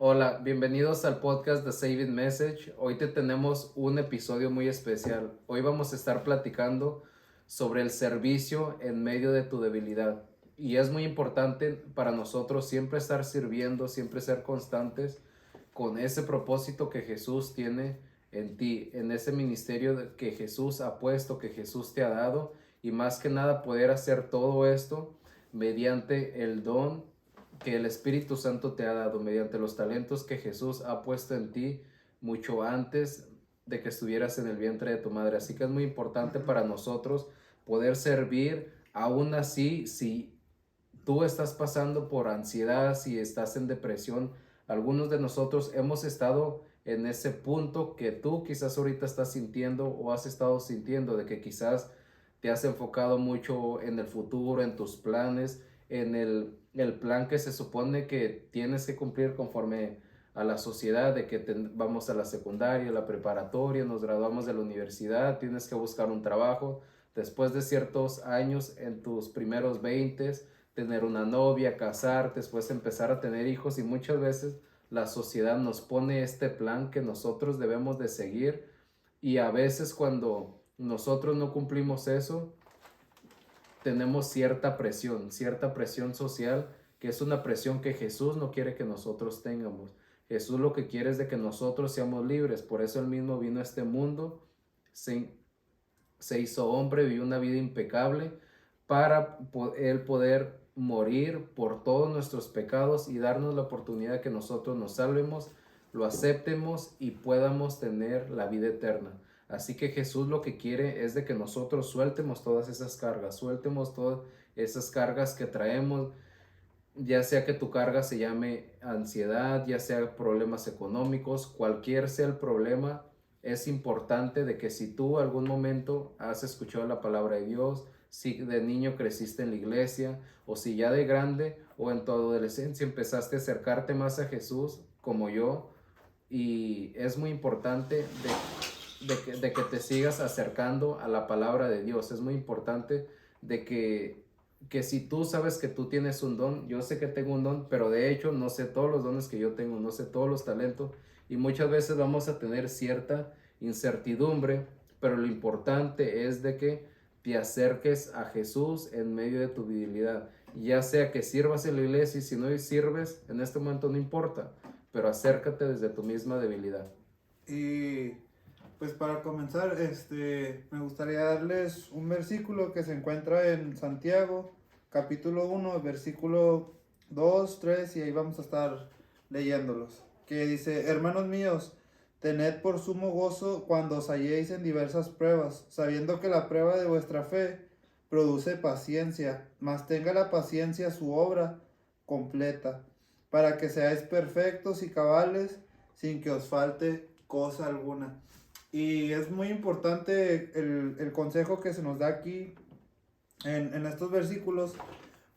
Hola, bienvenidos al podcast de Saving Message. Hoy te tenemos un episodio muy especial. Hoy vamos a estar platicando sobre el servicio en medio de tu debilidad. Y es muy importante para nosotros siempre estar sirviendo, siempre ser constantes con ese propósito que Jesús tiene en ti, en ese ministerio que Jesús ha puesto, que Jesús te ha dado. Y más que nada poder hacer todo esto mediante el don que el Espíritu Santo te ha dado, mediante los talentos que Jesús ha puesto en ti mucho antes de que estuvieras en el vientre de tu madre. Así que es muy importante Ujú. para nosotros poder servir, aún así, si tú estás pasando por ansiedad, si estás en depresión. Algunos de nosotros hemos estado en ese punto que tú quizás ahorita estás sintiendo o has estado sintiendo, de que quizás te has enfocado mucho en el futuro, en tus planes, en el plan que se supone que tienes que cumplir conforme a la sociedad, de que vamos a la secundaria, la preparatoria, nos graduamos de la universidad, tienes que buscar un trabajo, después de ciertos años en tus primeros 20, tener una novia, casarte, después empezar a tener hijos, y muchas veces la sociedad nos pone este plan que nosotros debemos de seguir, y a veces cuando nosotros no cumplimos eso, tenemos cierta presión social, que es una presión que Jesús no quiere que nosotros tengamos. Jesús lo que quiere es de que nosotros seamos libres. Por eso él mismo vino a este mundo, se, se hizo hombre, vivió una vida impecable para él poder morir por todos nuestros pecados y darnos la oportunidad de que nosotros nos salvemos, lo aceptemos y podamos tener la vida eterna. Así que Jesús lo que quiere es de que nosotros sueltemos todas esas cargas, sueltemos todas esas cargas que traemos, ya sea que tu carga se llame ansiedad, ya sea problemas económicos, cualquier sea el problema. Es importante de que si tú algún momento has escuchado la palabra de Dios, si de niño creciste en la iglesia, o si ya de grande o en tu adolescencia empezaste a acercarte más a Jesús como yo, y es muy importante de que te sigas acercando a la palabra de Dios. Es muy importante de que si tú sabes que tú tienes un don, yo sé que tengo un don, pero de hecho no sé todos los dones que yo tengo, no sé todos los talentos, y muchas veces vamos a tener cierta incertidumbre, pero lo importante es de que te acerques a Jesús en medio de tu debilidad, ya sea que sirvas en la iglesia, y si no sirves en este momento no importa, pero acércate desde tu misma debilidad. Y pues para comenzar, me gustaría darles un versículo que se encuentra en Santiago, capítulo 1, versículo 2, 3, y ahí vamos a estar leyéndolos. Que dice: Hermanos míos, tened por sumo gozo cuando os halléis en diversas pruebas, sabiendo que la prueba de vuestra fe produce paciencia, mas tenga la paciencia su obra completa, para que seáis perfectos y cabales, sin que os falte cosa alguna. Y es muy importante el consejo que se nos da aquí en estos versículos,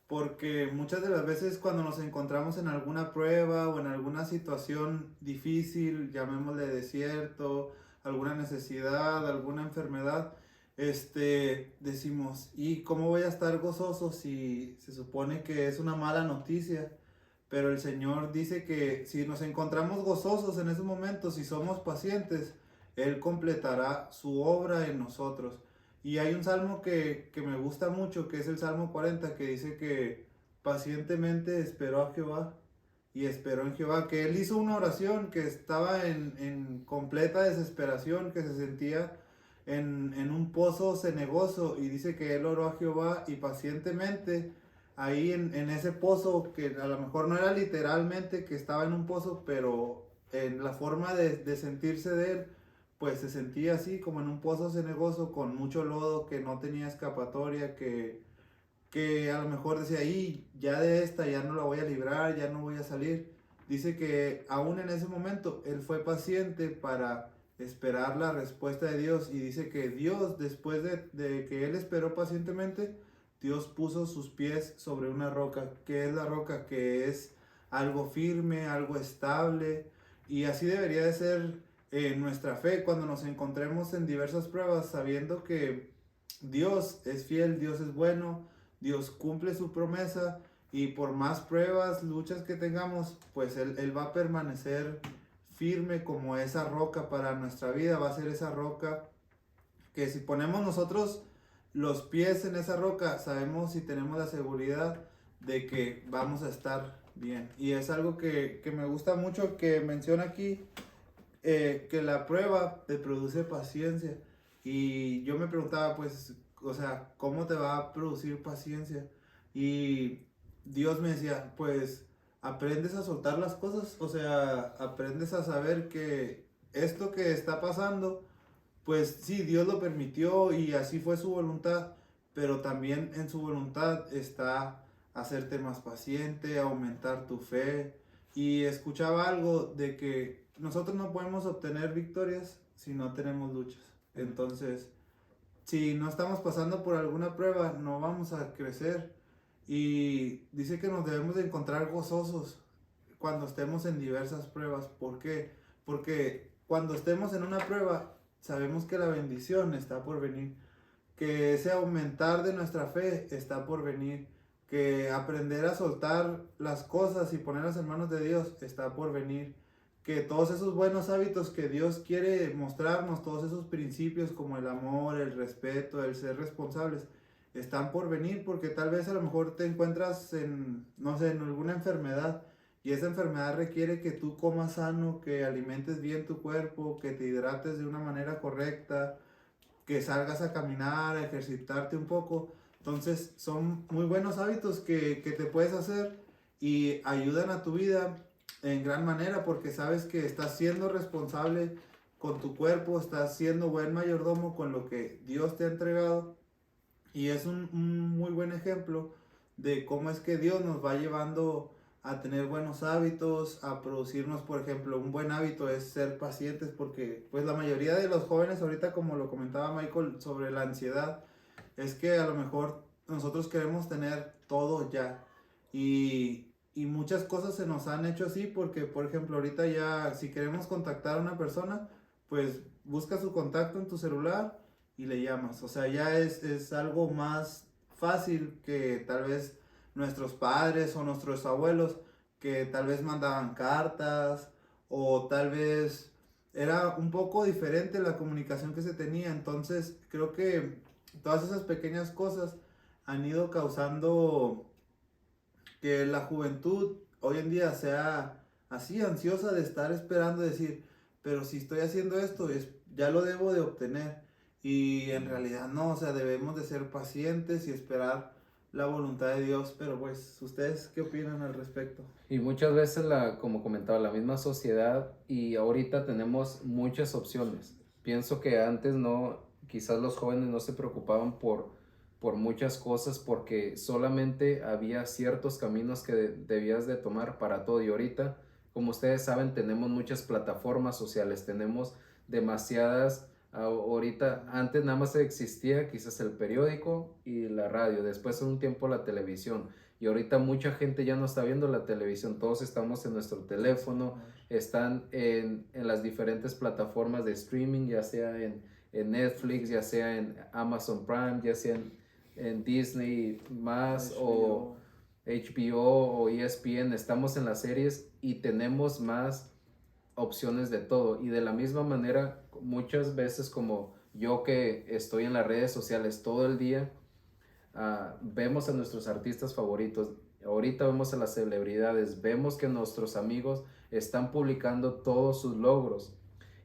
porque muchas de las veces cuando nos encontramos en alguna prueba o en alguna situación difícil, llamémosle desierto, alguna necesidad, alguna enfermedad, decimos: ¿y cómo voy a estar gozoso si se supone que es una mala noticia? Pero el Señor dice que si nos encontramos gozosos en esos momentos y somos pacientes, Él completará su obra en nosotros. Y hay un salmo que me gusta mucho, que es el Salmo 40, que dice que pacientemente esperó a Jehová y esperó en Jehová, que él hizo una oración, que estaba en completa desesperación, que se sentía en un pozo cenagoso, y dice que él oró a Jehová y pacientemente ahí en ese pozo, que a lo mejor no era literalmente que estaba en un pozo, pero en la forma de sentirse de él, pues se sentía así como en un pozo cenagoso con mucho lodo, que no tenía escapatoria, que a lo mejor decía: y ya de esta ya no la voy a librar, ya no voy a salir. Dice que aún en ese momento él fue paciente para esperar la respuesta de Dios, y dice que Dios, después de que él esperó pacientemente, Dios puso sus pies sobre una roca. ¿Qué es la roca? Que es algo firme, algo estable. Y así debería de ser nuestra fe cuando nos encontremos en diversas pruebas, sabiendo que Dios es fiel, Dios es bueno, Dios cumple su promesa, Y por más pruebas, luchas que tengamos, pues Él va a permanecer firme como esa roca para nuestra vida, va a ser esa roca que si ponemos nosotros los pies en esa roca, sabemos y tenemos la seguridad de que vamos a estar bien. Y es algo que me gusta mucho que menciona aquí, que la prueba te produce paciencia. Y yo me preguntaba, pues, o sea, ¿cómo te va a producir paciencia? Y Dios me decía, pues, aprendes a soltar las cosas, o sea, aprendes a saber que esto que está pasando, pues sí, Dios lo permitió y así fue su voluntad, pero también en su voluntad está hacerte más paciente, aumentar tu fe. Y escuchaba algo de que nosotros no podemos obtener victorias si no tenemos luchas. Entonces, si no estamos pasando por alguna prueba, no vamos a crecer. Y dice que nos debemos de encontrar gozosos cuando estemos en diversas pruebas. ¿Por qué? Porque cuando estemos en una prueba, sabemos que la bendición está por venir, que ese aumentar de nuestra fe está por venir, que aprender a soltar las cosas y ponerlas en manos de Dios está por venir, que todos esos buenos hábitos que Dios quiere mostrarnos, todos esos principios como el amor, el respeto, el ser responsables, están por venir, porque tal vez a lo mejor te encuentras en, no sé, en alguna enfermedad y esa enfermedad requiere que tú comas sano, que alimentes bien tu cuerpo, que te hidrates de una manera correcta, que salgas a caminar, a ejercitarte un poco. Entonces son muy buenos hábitos que te puedes hacer y ayudan a tu vida en gran manera porque sabes que estás siendo responsable con tu cuerpo, estás siendo buen mayordomo con lo que Dios te ha entregado y es un muy buen ejemplo de cómo es que Dios nos va llevando a tener buenos hábitos, a producirnos, por ejemplo, un buen hábito es ser pacientes porque pues la mayoría de los jóvenes ahorita, como lo comentaba Michael sobre la ansiedad, es que a lo mejor nosotros queremos tener todo ya y muchas cosas se nos han hecho así porque, por ejemplo, ahorita ya si queremos contactar a una persona, pues busca su contacto en tu celular y le llamas. O sea, ya es algo más fácil que tal vez nuestros padres o nuestros abuelos que tal vez mandaban cartas o tal vez era un poco diferente la comunicación que se tenía. Entonces creo que todas esas pequeñas cosas han ido causando que la juventud hoy en día sea así ansiosa de estar esperando decir, pero si estoy haciendo esto, ya lo debo de obtener. Y en realidad no, o sea, debemos de ser pacientes y esperar la voluntad de Dios. Pero pues, ¿ustedes qué opinan al respecto? Y muchas veces, como comentaba, la misma sociedad y ahorita tenemos muchas opciones. Pienso que antes no, quizás los jóvenes no se preocupaban por muchas cosas porque solamente había ciertos caminos que debías de tomar para todo. Y ahorita, como ustedes saben, tenemos muchas plataformas sociales, tenemos demasiadas. Ahorita, antes nada más existía quizás el periódico y la radio, después en un tiempo la televisión. Y ahorita mucha gente ya no está viendo la televisión, todos estamos en nuestro teléfono, están en las diferentes plataformas de streaming, ya sea en Netflix, ya sea en Amazon Prime, ya sea en Disney más o HBO o ESPN, estamos en las series y tenemos más opciones de todo. Y de la misma manera, muchas veces como yo que estoy en las redes sociales todo el día, vemos a nuestros artistas favoritos, ahorita vemos a las celebridades, vemos que nuestros amigos están publicando todos sus logros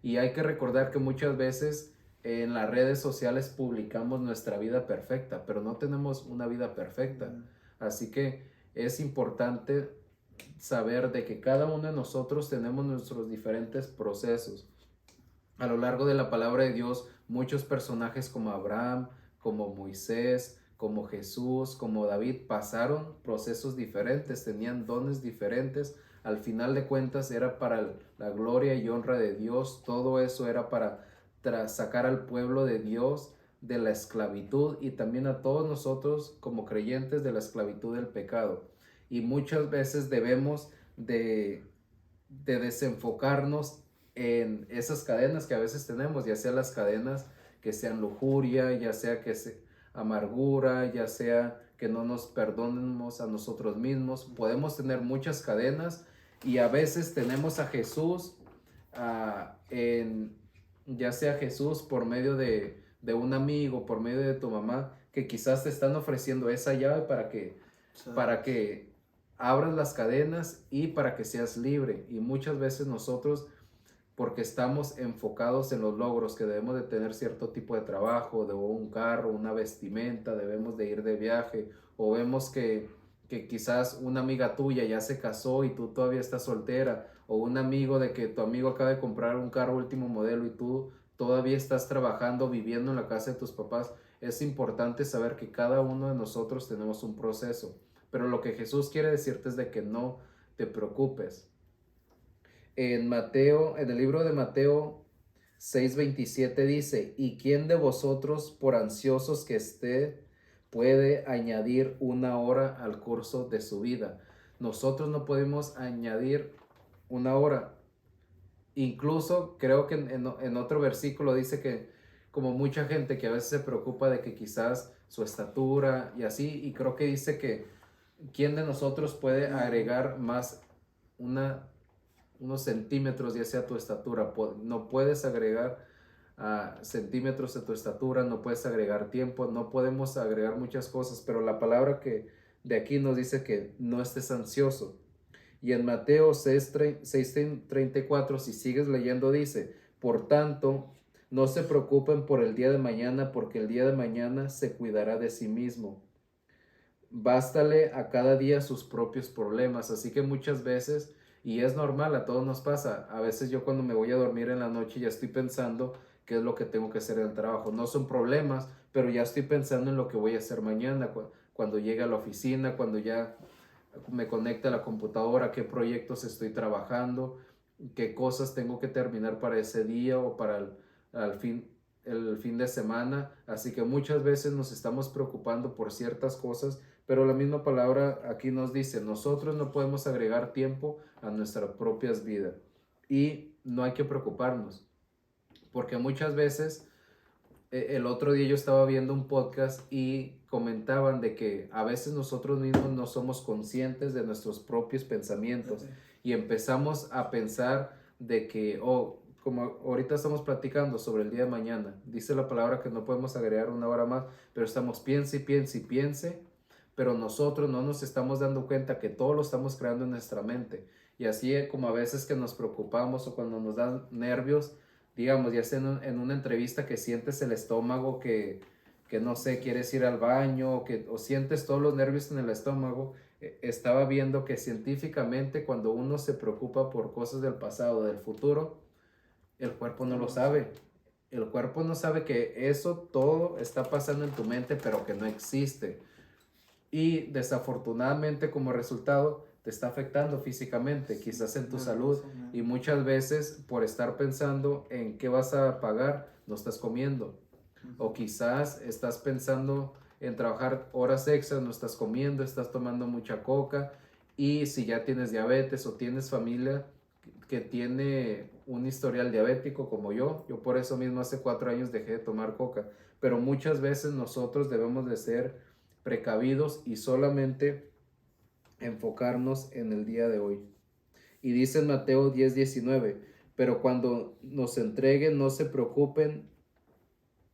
y hay que recordar que muchas veces en las redes sociales publicamos nuestra vida perfecta, pero no tenemos una vida perfecta, así que es importante saber de que cada uno de nosotros tenemos nuestros diferentes procesos. A lo largo de la palabra de Dios, muchos personajes como Abraham, como Moisés, como Jesús, como David, pasaron procesos diferentes, tenían dones diferentes. Al final de cuentas era para la gloria y honra de Dios. Todo eso era para sacar al pueblo de Dios de la esclavitud y también a todos nosotros como creyentes de la esclavitud del pecado. Y muchas veces debemos de desenfocarnos en esas cadenas que a veces tenemos, ya sea las cadenas que sean lujuria, ya sea que amargura, ya sea que no nos perdonemos a nosotros mismos. Podemos tener muchas cadenas y a veces tenemos a Jesús, ya sea Jesús por medio de un amigo, por medio de tu mamá, que quizás te están ofreciendo esa llave para que abras las cadenas y para que seas libre. Y muchas veces nosotros, porque estamos enfocados en los logros, que debemos de tener cierto tipo de trabajo, de un carro, una vestimenta, debemos de ir de viaje, o vemos que quizás una amiga tuya ya se casó y tú todavía estás soltera, o un amigo de que tu amigo acaba de comprar un carro último modelo y tú todavía estás trabajando, viviendo en la casa de tus papás. Es importante saber que cada uno de nosotros tenemos un proceso, pero lo que Jesús quiere decirte es de que no te preocupes. En el libro de Mateo 6:27 dice: ¿Y quién de vosotros, por ansiosos que esté, puede añadir una hora al curso de su vida? Nosotros no podemos añadir una hora. Incluso creo que en otro versículo dice que, como mucha gente que a veces se preocupa de que quizás su estatura y así, y creo que dice que ¿quién de nosotros puede agregar más unos centímetros, ya sea tu estatura? No puedes agregar centímetros a tu estatura, no puedes agregar tiempo, no podemos agregar muchas cosas, pero la palabra que de aquí nos dice que no estés ansioso. Y en Mateo 6:34, si sigues leyendo, dice: por tanto, no se preocupen por el día de mañana, porque el día de mañana se cuidará de sí mismo. Bástale a cada día sus propios problemas. Así que muchas veces, y es normal, a todos nos pasa, a veces yo cuando me voy a dormir en la noche ya estoy pensando qué es lo que tengo que hacer en el trabajo. No son problemas, pero ya estoy pensando en lo que voy a hacer mañana, cuando llegue a la oficina, cuando ya me conecte a la computadora, qué proyectos estoy trabajando, qué cosas tengo que terminar para ese día o para el fin de semana. Así que muchas veces nos estamos preocupando por ciertas cosas, pero la misma palabra aquí nos dice: nosotros no podemos agregar tiempo a nuestras propias vidas y no hay que preocuparnos, porque muchas veces el otro día yo estaba viendo un podcast y comentaban de que a veces nosotros mismos no somos conscientes de nuestros propios pensamientos y empezamos a pensar de que, como ahorita estamos platicando sobre el día de mañana, dice la palabra que no podemos agregar una hora más, pero estamos piense y piense y piense, pero nosotros no nos estamos dando cuenta que todo lo estamos creando en nuestra mente. Y así como a veces que nos preocupamos o cuando nos dan nervios, digamos, ya sea en una entrevista que sientes el estómago, que no sé, quieres ir al baño, o sientes todos los nervios en el estómago. Estaba viendo que científicamente cuando uno se preocupa por cosas del pasado, del futuro, el cuerpo no lo sabe. El cuerpo no sabe que eso todo está pasando en tu mente, pero que no existe. Y desafortunadamente como resultado te está afectando físicamente, quizás en tu salud, y muchas veces por estar pensando en qué vas a pagar, no estás comiendo, o quizás estás pensando en trabajar horas extras, no estás comiendo, estás tomando mucha coca, y si ya tienes diabetes o tienes familia que tiene un historial diabético como yo por eso mismo hace 4 años dejé de tomar coca, pero muchas veces nosotros debemos de ser precavidos y solamente enfocarnos en el día de hoy. Y dice en Mateo 10:19, pero cuando nos entreguen no se preocupen,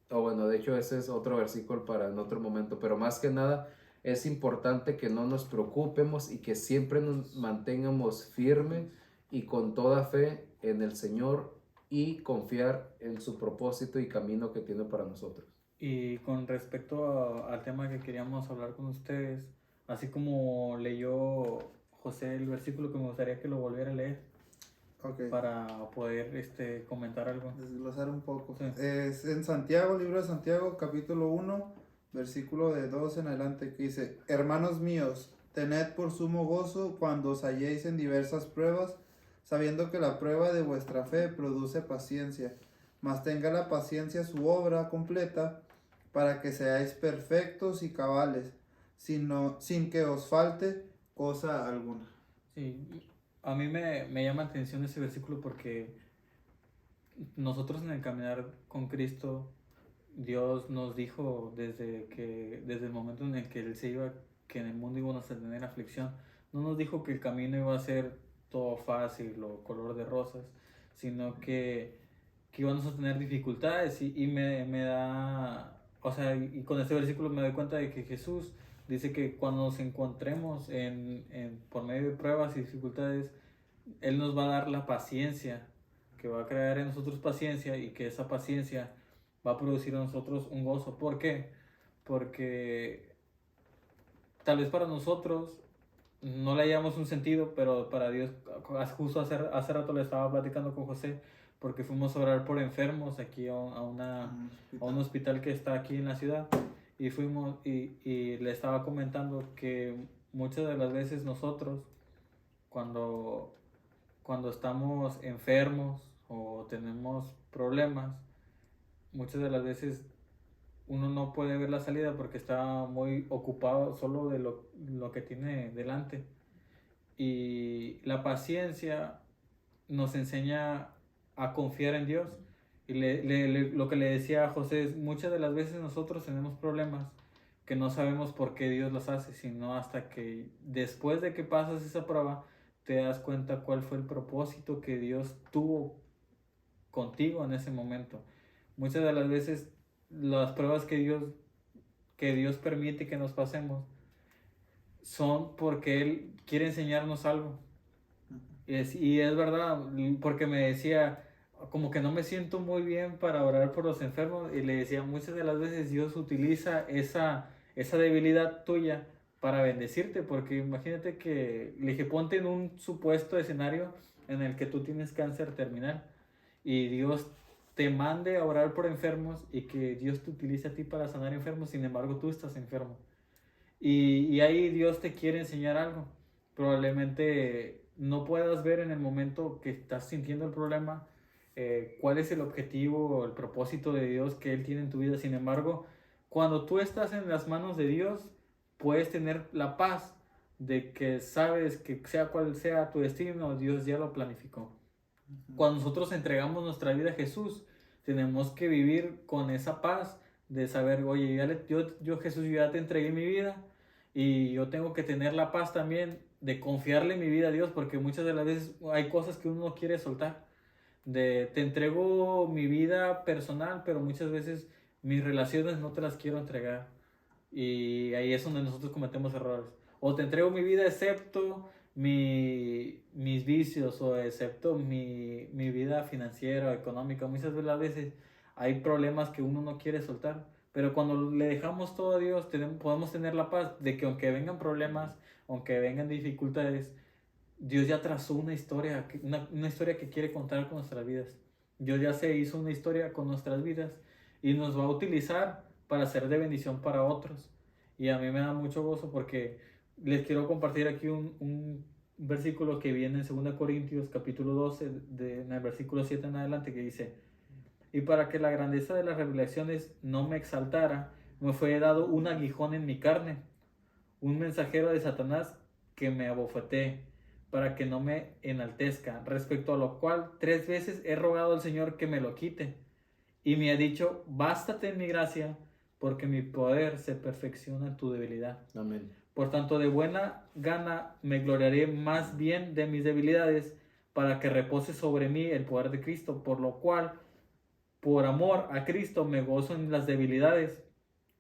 o bueno, de hecho ese es otro versículo para en otro momento, pero más que nada es importante que no nos preocupemos y que siempre nos mantengamos firme y con toda fe en el Señor y confiar en su propósito y camino que tiene para nosotros. Y con respecto al tema que queríamos hablar con ustedes, así como leyó José el versículo, que me gustaría que lo volviera a leer para poder comentar algo. Desglosar un poco. Sí. Es en Santiago, libro de Santiago, capítulo 1, versículo de 2 en adelante, que dice: hermanos míos, tened por sumo gozo cuando os halléis en diversas pruebas, sabiendo que la prueba de vuestra fe produce paciencia. Mas tenga la paciencia su obra completa, para que seáis perfectos y cabales, sin que os falte cosa alguna. Sí, a mí me llama la atención ese versículo porque nosotros en el caminar con Cristo Dios nos dijo desde el momento en el que Él se iba, que en el mundo íbamos a tener aflicción. No nos dijo que el camino iba a ser todo fácil o color de rosas, sino que íbamos a tener dificultades y me da, o sea, y con este versículo me doy cuenta de que Jesús dice que cuando nos encontremos por medio de pruebas y dificultades, Él nos va a dar la paciencia, que va a crear en nosotros paciencia y que esa paciencia va a producir en nosotros un gozo. ¿Por qué? Porque tal vez para nosotros no le hayamos un sentido, pero para Dios, justo hace rato le estaba platicando con José, porque fuimos a orar por enfermos aquí a un hospital que está aquí en la ciudad, y fuimos y le estaba comentando que muchas de las veces nosotros, cuando estamos enfermos o tenemos problemas, muchas de las veces uno no puede ver la salida porque está muy ocupado solo de lo que tiene delante. Y la paciencia nos enseña a confiar en Dios. Y lo que le decía a José es, muchas de las veces nosotros tenemos problemas que no sabemos por qué Dios los hace, sino hasta que después de que pasas esa prueba, te das cuenta cuál fue el propósito que Dios tuvo contigo en ese momento. Muchas de las veces las pruebas que Dios permite que nos pasemos son porque Él quiere enseñarnos algo. Y es verdad, porque me decía, como que no me siento muy bien para orar por los enfermos, y le decía, muchas de las veces Dios utiliza esa debilidad tuya para bendecirte, porque imagínate que, le dije, ponte en un supuesto escenario en el que tú tienes cáncer terminal y Dios te mande a orar por enfermos y que Dios te utilice a ti para sanar enfermos, sin embargo tú estás enfermo. Y ahí Dios te quiere enseñar algo. Probablemente no puedas ver en el momento que estás sintiendo el problema cuál es el objetivo o el propósito de Dios que Él tiene en tu vida. Sin embargo, cuando tú estás en las manos de Dios, puedes tener la paz de que sabes que sea cual sea tu destino, Dios ya lo planificó. Cuando nosotros entregamos nuestra vida a Jesús, tenemos que vivir con esa paz de saber, oye, yo Jesús, yo ya te entregué mi vida, y yo tengo que tener la paz también de confiarle mi vida a Dios, porque muchas de las veces hay cosas que uno no quiere soltar. Te entrego mi vida personal, pero muchas veces mis relaciones no te las quiero entregar. Y ahí es donde nosotros cometemos errores. O te entrego mi vida excepto mis vicios, o excepto mi vida financiera o económica. Muchas de las veces hay problemas que uno no quiere soltar. Pero cuando le dejamos todo a Dios, podemos tener la paz de que aunque vengan problemas, aunque vengan dificultades, Dios ya trazó una historia, una historia que quiere contar con nuestras vidas. Dios ya se hizo una historia con nuestras vidas y nos va a utilizar para ser de bendición para otros. Y a mí me da mucho gozo porque les quiero compartir aquí un versículo que viene en 2 Corintios capítulo 12, en el versículo 7 en adelante, que dice: y para que la grandeza de las revelaciones no me exaltara, me fue dado un aguijón en mi carne, un mensajero de Satanás que me abofetee, para que no me enaltezca, respecto a lo cual 3 veces he rogado al Señor que me lo quite. Y me ha dicho: bástate en mi gracia, porque mi poder se perfecciona en tu debilidad. Amén. Por tanto, de buena gana me gloriaré más bien de mis debilidades, para que repose sobre mí el poder de Cristo, por lo cual, por amor a Cristo, me gozo en las debilidades,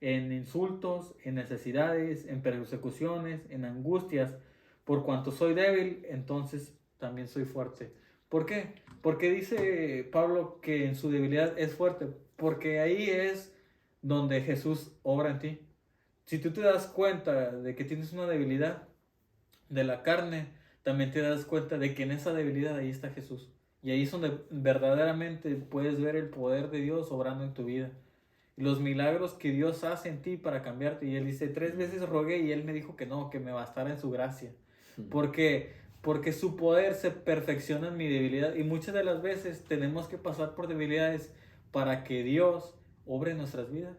en insultos, en necesidades, en persecuciones, en angustias. Por cuanto soy débil, entonces también soy fuerte. ¿Por qué? Porque dice Pablo que en su debilidad es fuerte. Porque ahí es donde Jesús obra en ti. Si tú te das cuenta de que tienes una debilidad de la carne, también te das cuenta de que en esa debilidad ahí está Jesús. Y ahí es donde verdaderamente puedes ver el poder de Dios obrando en tu vida. Los milagros que Dios hace en ti para cambiarte. Y Él dice: 3 veces rogué y Él me dijo que no, que me bastara en su gracia. Porque su poder se perfecciona en mi debilidad. Y muchas de las veces tenemos que pasar por debilidades para que Dios obre en nuestras vidas.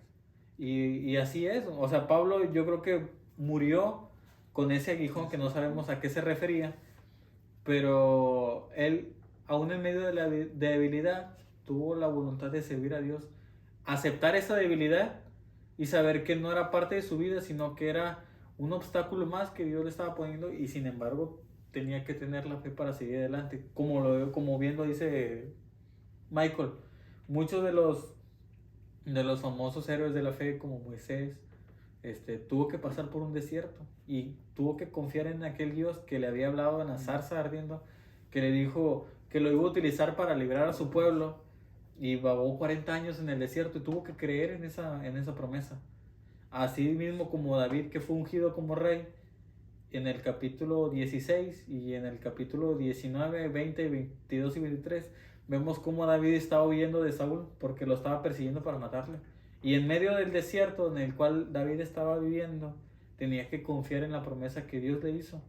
Y así es. O sea, Pablo, yo creo que murió con ese aguijón que no sabemos a qué se refería. Pero él, aún en medio de la debilidad, tuvo la voluntad de servir a Dios aceptar esa debilidad y saber que no era parte de su vida, sino que era un obstáculo más que Dios le estaba poniendo, y sin embargo tenía que tener la fe para seguir adelante. Como bien lo dice Michael, muchos de los famosos héroes de la fe, como Moisés, tuvo que pasar por un desierto y tuvo que confiar en aquel Dios que le había hablado en la zarza ardiendo, que le dijo que lo iba a utilizar para librar a su pueblo, y vagó 40 años en el desierto y tuvo que creer en esa promesa. Así mismo como David, que fue ungido como rey en el capítulo 16 y en el capítulo 19, 20, 22 y 23, vemos cómo David estaba huyendo de Saúl porque lo estaba persiguiendo para matarle. Y en medio del desierto en el cual David estaba viviendo, tenía que confiar en la promesa que Dios le hizo,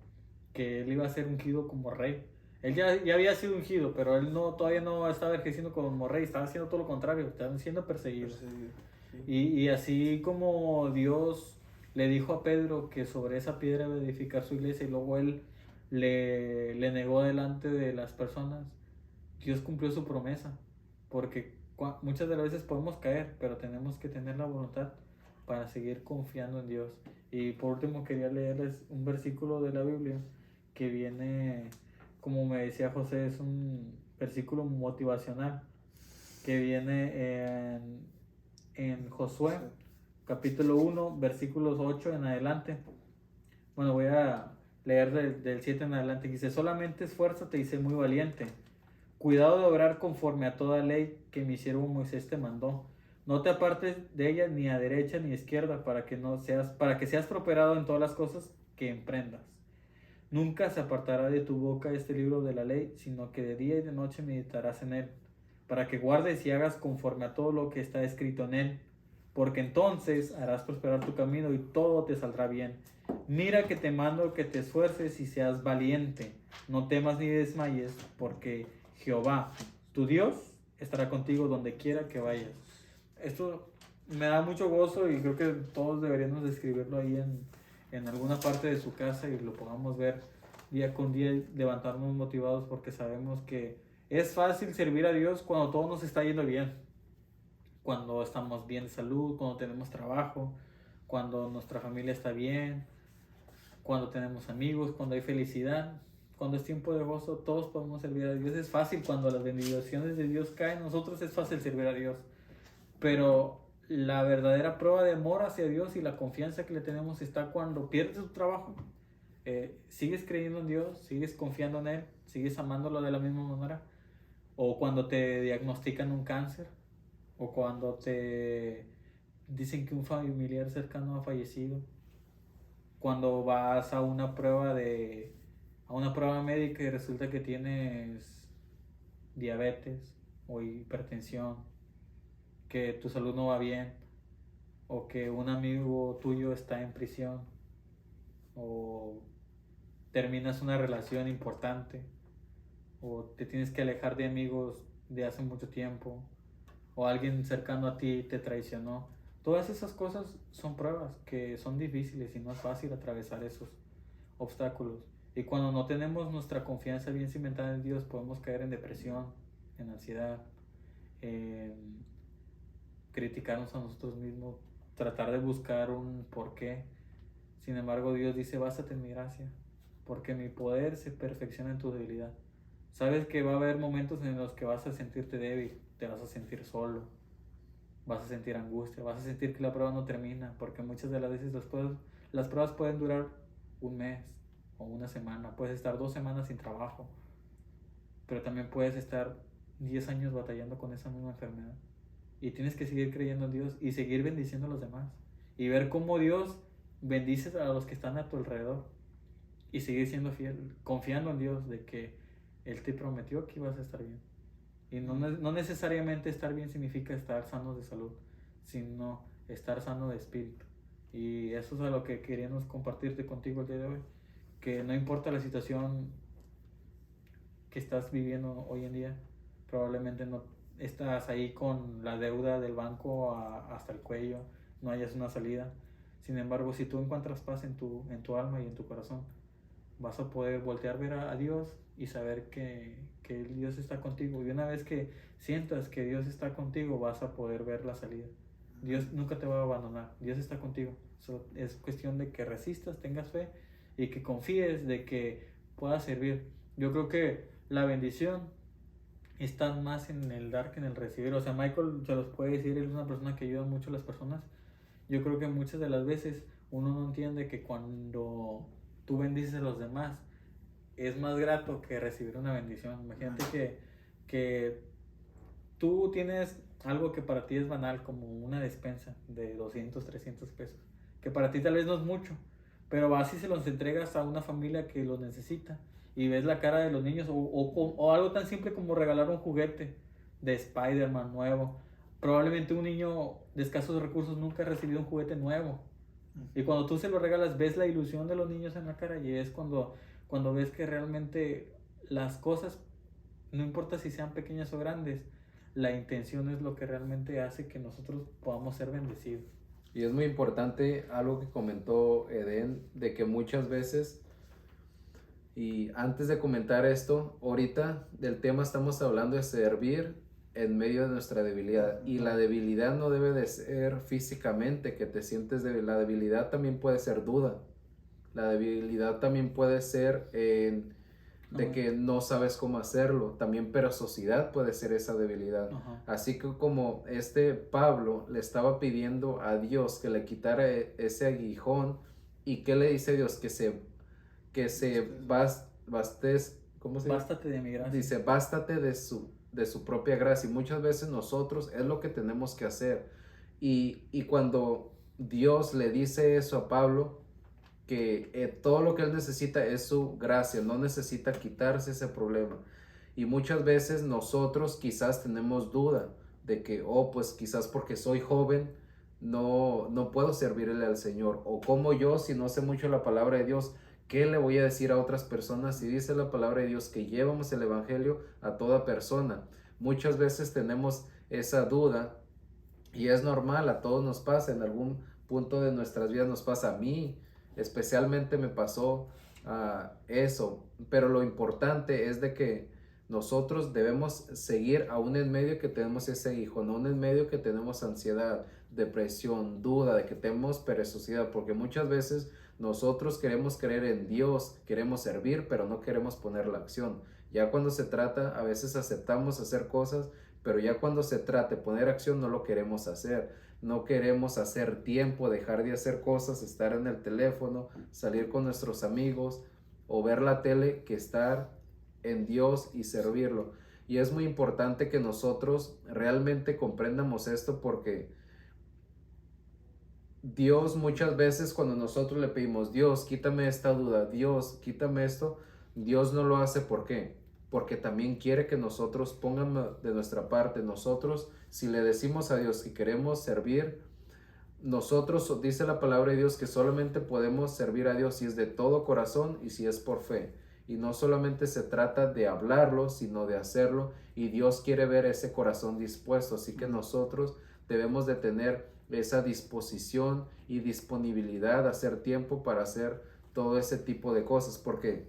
que él iba a ser ungido como rey. Él ya había sido ungido, pero él todavía no estaba ejerciendo como rey, estaba haciendo todo lo contrario, estaba siendo perseguido. Sí. Y así como Dios le dijo a Pedro que sobre esa piedra iba a edificar su iglesia, y luego él le negó delante de las personas, Dios cumplió su promesa, porque muchas de las veces podemos caer, pero tenemos que tener la voluntad para seguir confiando en Dios. Y por último quería leerles un versículo de la Biblia que viene, como me decía José, es un versículo motivacional que viene en Josué, capítulo 1, versículos 8 en adelante. Bueno, voy a leer del 7 en adelante. Dice: solamente esfuérzate y sé muy valiente. Cuidado de obrar conforme a toda ley que mi siervo Moisés te mandó. No te apartes de ella ni a derecha ni a izquierda, para que seas prosperado en todas las cosas que emprendas. Nunca se apartará de tu boca este libro de la ley, sino que de día y de noche meditarás en él, para que guardes y hagas conforme a todo lo que está escrito en él, porque entonces harás prosperar tu camino y todo te saldrá bien. Mira que te mando que te esfuerces y seas valiente. No temas ni desmayes, porque Jehová, tu Dios, estará contigo donde quiera que vayas. Esto me da mucho gozo y creo que todos deberíamos escribirlo ahí en alguna parte de su casa y lo podamos ver día con día y levantarnos motivados, porque sabemos que es fácil servir a Dios cuando todo nos está yendo bien, cuando estamos bien de salud, cuando tenemos trabajo, cuando nuestra familia está bien, cuando tenemos amigos, cuando hay felicidad, cuando es tiempo de gozo. Todos podemos servir a Dios. Es fácil cuando las bendiciones de Dios caen, nosotros es fácil servir a Dios, pero la verdadera prueba de amor hacia Dios y la confianza que le tenemos está cuando pierdes tu trabajo. ¿Sigues creyendo en Dios? ¿Sigues confiando en Él? ¿Sigues amándolo de la misma manera? O cuando te diagnostican un cáncer, o cuando te dicen que un familiar cercano ha fallecido, cuando vas a una prueba médica y resulta que tienes diabetes o hipertensión, que tu salud no va bien, o que un amigo tuyo está en prisión, o terminas una relación importante, o te tienes que alejar de amigos de hace mucho tiempo, o alguien cercano a ti te traicionó. Todas esas cosas son pruebas que son difíciles y no es fácil atravesar esos obstáculos. Y cuando no tenemos nuestra confianza bien cimentada en Dios, podemos caer en depresión, en ansiedad, en criticarnos a nosotros mismos, tratar de buscar un porqué. Sin embargo, Dios dice: básate en mi gracia, porque mi poder se perfecciona en tu debilidad. Sabes que va a haber momentos en los que vas a sentirte débil, te vas a sentir solo, vas a sentir angustia, vas a sentir que la prueba no termina, porque muchas de las veces las pruebas pueden durar un mes o una semana, puedes estar 2 semanas sin trabajo, pero también puedes estar 10 años batallando con esa misma enfermedad. Y tienes que seguir creyendo en Dios y seguir bendiciendo a los demás, y ver cómo Dios bendice a los que están a tu alrededor, y seguir siendo fiel, confiando en Dios de que Él te prometió que ibas a estar bien. Y no necesariamente estar bien significa estar sano de salud, sino estar sano de espíritu. Y eso es a lo que queríamos compartirte contigo el día de hoy, que no importa la situación que estás viviendo hoy en día, probablemente no estás ahí con la deuda del banco hasta el cuello, no hayas una salida. Sin embargo, si tú encuentras paz en tu alma y en tu corazón, vas a poder voltear a ver a Dios y saber que que Dios está contigo. Y una vez que sientas que Dios está contigo, vas a poder ver la salida. Dios nunca te va a abandonar, Dios está contigo. Es cuestión de que resistas, tengas fe y que confíes de que puedas servir. Yo creo que la bendición está más en el dar que en el recibir. O sea, Michael se los puede decir, él es una persona que ayuda mucho a las personas. Yo creo que muchas de las veces uno no entiende que cuando tú bendices a los demás, es más grato que recibir una bendición. Imagínate que tú tienes algo que para ti es banal, como una despensa de 200, 300 pesos, que para ti tal vez no es mucho, pero vas y se los entregas a una familia que los necesita y ves la cara de los niños, o algo tan simple como regalar un juguete de Spider-Man nuevo. Probablemente un niño de escasos recursos nunca ha recibido un juguete nuevo, y cuando tú se lo regalas ves la ilusión de los niños en la cara, y es cuando ves que realmente las cosas, no importa si sean pequeñas o grandes, la intención es lo que realmente hace que nosotros podamos ser bendecidos. Y es muy importante algo que comentó Eden, de que muchas veces, y antes de comentar esto, ahorita del tema estamos hablando de servir en medio de nuestra debilidad. Y la debilidad no debe de ser físicamente, que te sientes débil. La debilidad también puede ser duda. La debilidad también puede ser de que no sabes cómo hacerlo. También perezosidad puede ser esa debilidad. Así que como Pablo le estaba pidiendo a Dios que le quitara ese aguijón, ¿y qué le dice Dios? ¿Cómo se dice? Bástate de mi gracia. Dice, bástate de su propia gracia. Y muchas veces nosotros es lo que tenemos que hacer. Y cuando Dios le dice eso a Pablo, que todo lo que él necesita es su gracia, no necesita quitarse ese problema. Y muchas veces nosotros quizás tenemos duda de que, pues quizás porque soy joven, no puedo servirle al Señor. O como yo, si no sé mucho la palabra de Dios, ¿qué le voy a decir a otras personas? Si dice la palabra de Dios que llevamos el evangelio a toda persona. Muchas veces tenemos esa duda y es normal, a todos nos pasa, en algún punto de nuestras vidas nos pasa. A mí especialmente me pasó eso, pero lo importante es de que nosotros debemos seguir aún en medio que tenemos ese hijo, no en medio que tenemos ansiedad, depresión, duda, de que tenemos perezosidad, porque muchas veces nosotros queremos creer en Dios, queremos servir, pero no queremos poner la acción. Ya cuando se trata, a veces aceptamos hacer cosas, pero ya cuando se trata de poner acción no lo queremos hacer. No queremos hacer tiempo, dejar de hacer cosas, estar en el teléfono, salir con nuestros amigos o ver la tele, que estar en Dios y servirlo. Y es muy importante que nosotros realmente comprendamos esto, porque Dios muchas veces, cuando nosotros le pedimos, Dios, quítame esta duda, Dios, quítame esto, Dios no lo hace. ¿Por qué? Porque también quiere que nosotros pongamos de nuestra parte. Nosotros, si le decimos a Dios que queremos servir, nosotros, dice la palabra de Dios, que solamente podemos servir a Dios si es de todo corazón y si es por fe. Y no solamente se trata de hablarlo, sino de hacerlo. Y Dios quiere ver ese corazón dispuesto. Así que nosotros debemos de tener esa disposición y disponibilidad, hacer tiempo para hacer todo ese tipo de cosas. Porque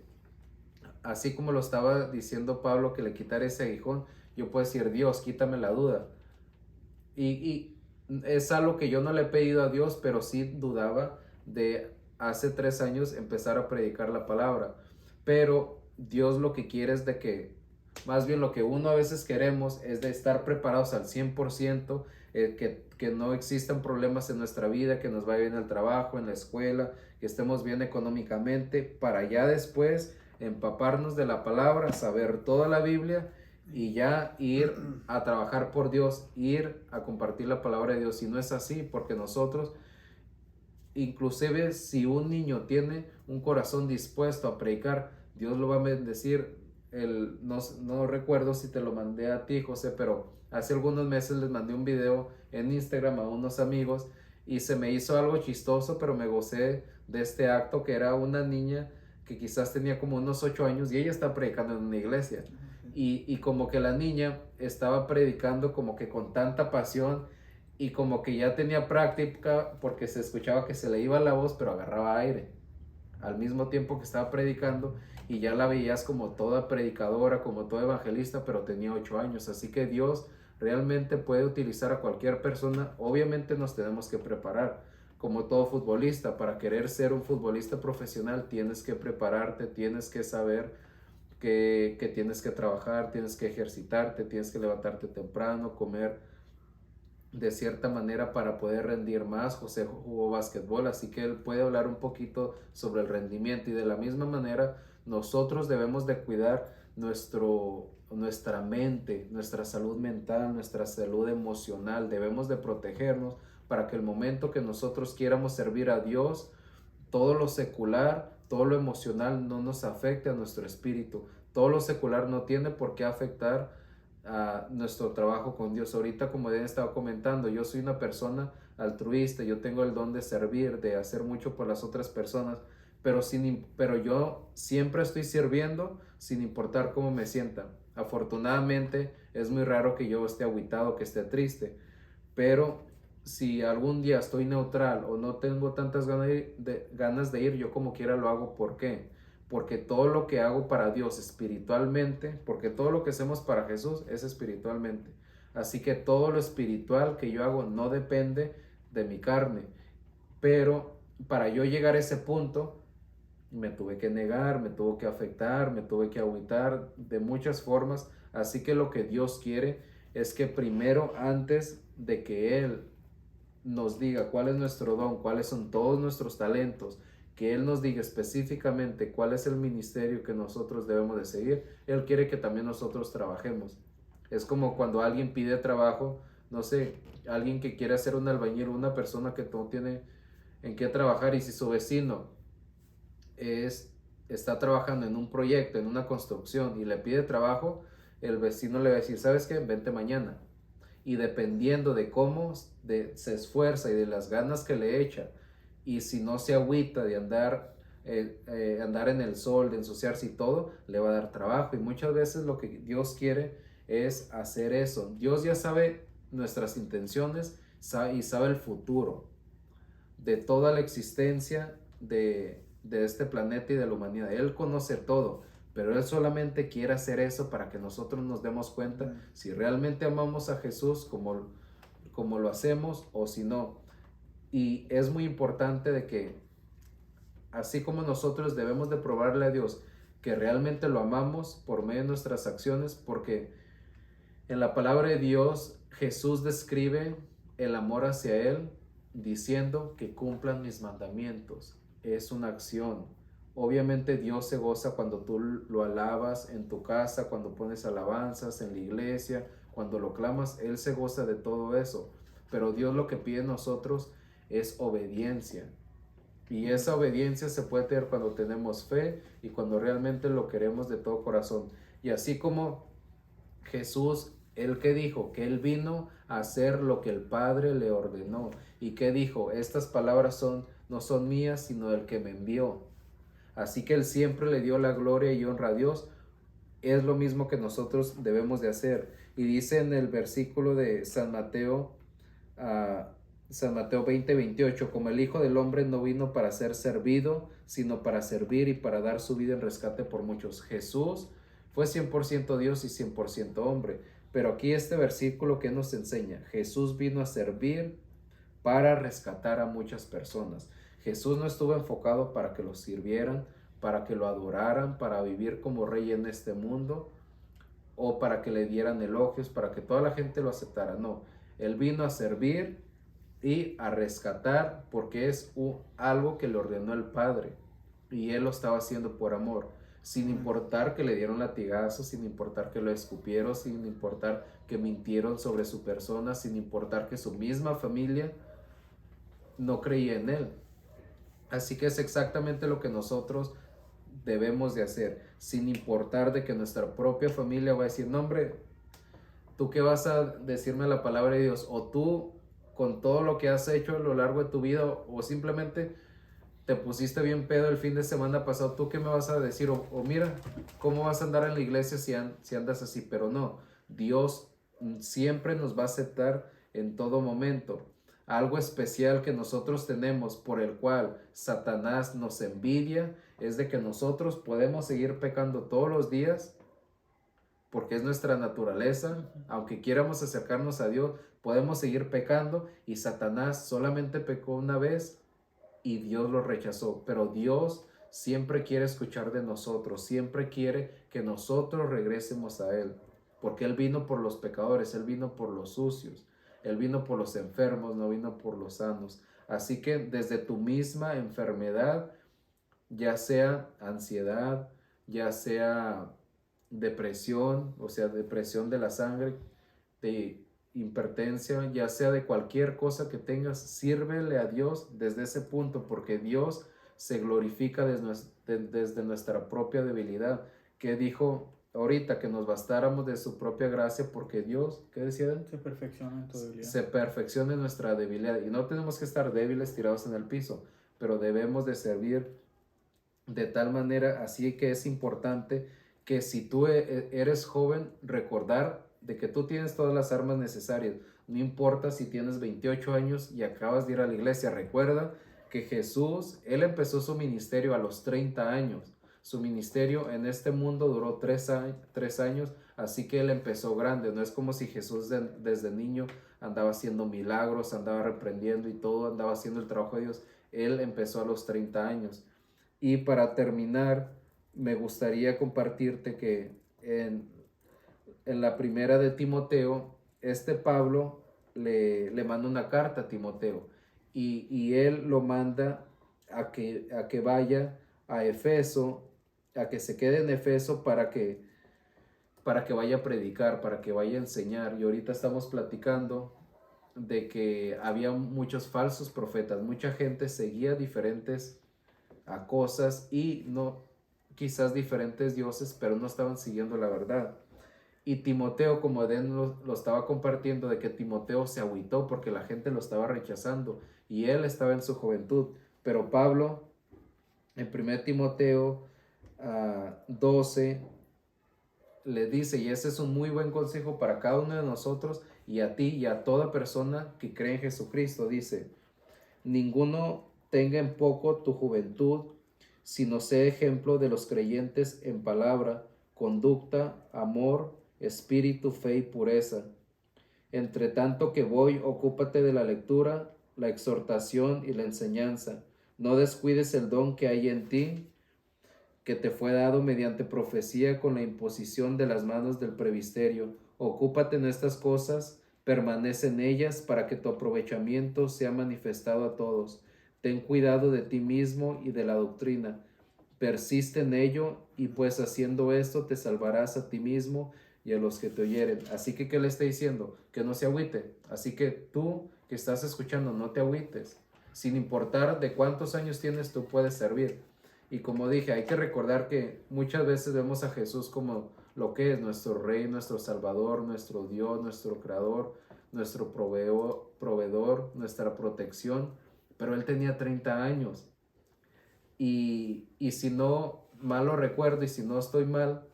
así como lo estaba diciendo Pablo, que le quitara ese aguijón, yo puedo decir, Dios, quítame la duda. Y es algo que yo no le he pedido a Dios, pero sí dudaba de hace 3 años empezar a predicar la palabra. Pero Dios lo que quiere es de que, más bien lo que uno a veces queremos es de estar preparados al 100%, que no existan problemas en nuestra vida, que nos vaya bien el trabajo, en la escuela, que estemos bien económicamente, para ya después empaparnos de la palabra, saber toda la Biblia y ya ir a trabajar por Dios, ir a compartir la palabra de Dios. Y no es así, porque nosotros, inclusive si un niño tiene un corazón dispuesto a predicar, Dios lo va a bendecir. No recuerdo si te lo mandé a ti, José, pero hace algunos meses les mandé un video en Instagram a unos amigos y se me hizo algo chistoso, pero me gocé de este acto, que era una niña que quizás tenía como unos 8 años y ella está predicando en una iglesia. Y como que la niña estaba predicando como que con tanta pasión y como que ya tenía práctica, porque se escuchaba que se le iba la voz, pero agarraba aire al mismo tiempo que estaba predicando. y ya la veías como toda predicadora, como toda evangelista, pero tenía 8 años. Así que Dios realmente puede utilizar a cualquier persona. Obviamente nos tenemos que preparar, como todo futbolista. Para querer ser un futbolista profesional tienes que prepararte, tienes que saber que tienes que trabajar, tienes que ejercitarte, tienes que levantarte temprano, comer de cierta manera para poder rendir más. José jugó básquetbol, así que él puede hablar un poquito sobre el rendimiento, y de la misma manera nosotros debemos de cuidar nuestra mente, nuestra salud mental, nuestra salud emocional. Debemos de protegernos para que el momento que nosotros quieramos servir a Dios, todo lo secular, todo lo emocional no nos afecte a nuestro espíritu. Todo lo secular no tiene por qué afectar a nuestro trabajo con Dios. Ahorita, como ya estaba comentando, yo soy una persona altruista, yo tengo el don de servir, de hacer mucho por las otras personas, pero yo siempre estoy sirviendo sin importar cómo me sienta. Afortunadamente, es muy raro que yo esté agüitado, que esté triste, pero si algún día estoy neutral o no tengo tantas ganas de ir, yo como quiera lo hago. ¿Por qué? Porque todo lo que hago para Dios espiritualmente, porque todo lo que hacemos para Jesús es espiritualmente. Así que todo lo espiritual que yo hago no depende de mi carne. Pero para yo llegar a ese punto, me tuve que negar, me tuvo que afectar, me tuve que agüitar de muchas formas. Así que lo que Dios quiere es que primero, antes de que Él nos diga cuál es nuestro don, cuáles son todos nuestros talentos, que Él nos diga específicamente cuál es el ministerio que nosotros debemos de seguir, Él quiere que también nosotros trabajemos. Es como cuando alguien pide trabajo, no sé, alguien que quiere hacer un albañil, una persona que no tiene en qué trabajar, y si su vecino está trabajando en un proyecto, en una construcción, y le pide trabajo, el vecino le va a decir, ¿sabes qué? Vente mañana. Y dependiendo de cómo se esfuerza y de las ganas que le echa, y si no se agüita de andar en el sol, de ensuciarse y todo, le va a dar trabajo. Y muchas veces lo que Dios quiere es hacer eso. Dios ya sabe nuestras intenciones y sabe el futuro de toda la existencia de este planeta y de la humanidad. Él conoce todo, pero Él solamente quiere hacer eso para que nosotros nos demos cuenta si realmente amamos a Jesús como lo hacemos, o si no. Y es muy importante de que, así como nosotros debemos de probarle a Dios que realmente lo amamos por medio de nuestras acciones, porque en la palabra de Dios Jesús describe el amor hacia Él diciendo que cumplan mis mandamientos. Es una acción. Obviamente Dios se goza cuando tú lo alabas en tu casa, cuando pones alabanzas en la iglesia, cuando lo clamas. Él se goza de todo eso. Pero Dios lo que pide de nosotros es obediencia. Y esa obediencia se puede tener cuando tenemos fe y cuando realmente lo queremos de todo corazón. Y así como Jesús, ¿él qué dijo? Que Él vino a hacer lo que el Padre le ordenó. ¿Y qué dijo? Estas palabras no son mías, sino del que me envió. Así que Él siempre le dio la gloria y honra a Dios. Es lo mismo que nosotros debemos de hacer. Y dice en el versículo de San Mateo 20:28, como el Hijo del Hombre no vino para ser servido, sino para servir y para dar su vida en rescate por muchos. Jesús fue 100% Dios y 100% hombre. Pero aquí este versículo que nos enseña, Jesús vino a servir para rescatar a muchas personas. Jesús no estuvo enfocado para que lo sirvieran, para que lo adoraran, para vivir como rey en este mundo, o para que le dieran elogios, para que toda la gente lo aceptara. No, Él vino a servir y a rescatar, porque es algo que le ordenó el Padre, y Él lo estaba haciendo por amor, sin importar que le dieron latigazos, sin importar que lo escupieron, sin importar que mintieron sobre su persona, sin importar que su misma familia no creía en Él. Así que es exactamente lo que nosotros debemos de hacer, sin importar de que nuestra propia familia va a decir, no hombre, ¿tú qué vas a decirme la palabra de Dios? O tú, con todo lo que has hecho a lo largo de tu vida, o simplemente te pusiste bien pedo el fin de semana pasado, ¿tú qué me vas a decir? O mira, ¿cómo vas a andar en la iglesia si andas así? Pero no, Dios siempre nos va a aceptar en todo momento. Algo especial que nosotros tenemos, por el cual Satanás nos envidia, es de que nosotros podemos seguir pecando todos los días, porque es nuestra naturaleza. Aunque quieramos acercarnos a Dios, podemos seguir pecando, y Satanás solamente pecó una vez y Dios lo rechazó, pero Dios siempre quiere escuchar de nosotros, siempre quiere que nosotros regresemos a Él, porque Él vino por los pecadores, Él vino por los sucios, Él vino por los enfermos, no vino por los sanos. Así que desde tu misma enfermedad, ya sea ansiedad, ya sea depresión, o sea, depresión de la sangre, de hipertensión, ya sea de cualquier cosa que tengas, sírvele a Dios desde ese punto, porque Dios se glorifica desde nuestra propia debilidad. Que dijo ahorita que nos bastáramos de su propia gracia, porque Dios, ¿qué decía él? Se perfecciona en tu debilidad. Se perfecciona en nuestra debilidad, y no tenemos que estar débiles tirados en el piso, pero debemos de servir de tal manera. Así que es importante que si tú eres joven, recordar de que tú tienes todas las armas necesarias. No importa si tienes 28 años y acabas de ir a la iglesia. Recuerda que Jesús, Él empezó su ministerio a los 30 años. Su ministerio en este mundo duró 3 años, así que Él empezó grande. No es como si Jesús desde niño andaba haciendo milagros, andaba reprendiendo y todo, andaba haciendo el trabajo de Dios. Él empezó a los 30 años. Y para terminar, me gustaría compartirte que en la primera de Timoteo, Pablo le manda una carta a Timoteo, y él lo manda a que vaya a Efeso, a que se quede en Efeso para que vaya a predicar, para que vaya a enseñar. Y ahorita estamos platicando de que había muchos falsos profetas, mucha gente seguía diferentes a cosas y no, quizás diferentes dioses, pero no estaban siguiendo la verdad. Y Timoteo, como Edén lo estaba compartiendo, de que Timoteo se agüitó porque la gente lo estaba rechazando y él estaba en su juventud. Pero Pablo, en 1 Timoteo 12, le dice, y ese es un muy buen consejo para cada uno de nosotros y a ti y a toda persona que cree en Jesucristo, dice: ninguno tenga en poco tu juventud, sino sé ejemplo de los creyentes en palabra, conducta, amor, espíritu, fe y pureza. Entre tanto que voy, ocúpate de la lectura, la exhortación y la enseñanza. No descuides el don que hay en ti, que te fue dado mediante profecía con la imposición de las manos del presbiterio. Ocúpate en estas cosas, permanece en ellas para que tu aprovechamiento sea manifestado a todos. Ten cuidado de ti mismo y de la doctrina. Persiste en ello, y pues haciendo esto te salvarás a ti mismo y a los que te oyeren. Así que, ¿qué le está diciendo? Que no se agüite. Así que tú que estás escuchando, no te agüites. Sin importar de cuántos años tienes, tú puedes servir. Y como dije, hay que recordar que muchas veces vemos a Jesús como lo que es nuestro Rey, nuestro Salvador, nuestro Dios, nuestro Creador, nuestro proveedor, nuestra protección. Pero Él tenía 30 años. Y si no mal lo recuerdo y si no estoy mal,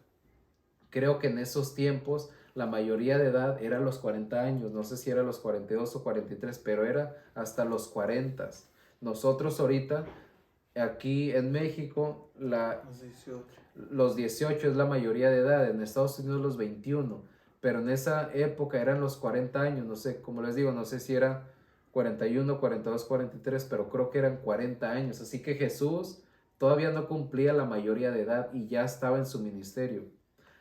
creo que en esos tiempos la mayoría de edad era los 40 años. No sé si era los 42 o 43, pero era hasta los 40. Nosotros ahorita, aquí en México, los 18 es la mayoría de edad, en Estados Unidos los 21, pero en esa época eran los 40 años, no sé, como les digo, no sé si era 41, 42, 43, pero creo que eran 40 años, así que Jesús todavía no cumplía la mayoría de edad y ya estaba en su ministerio.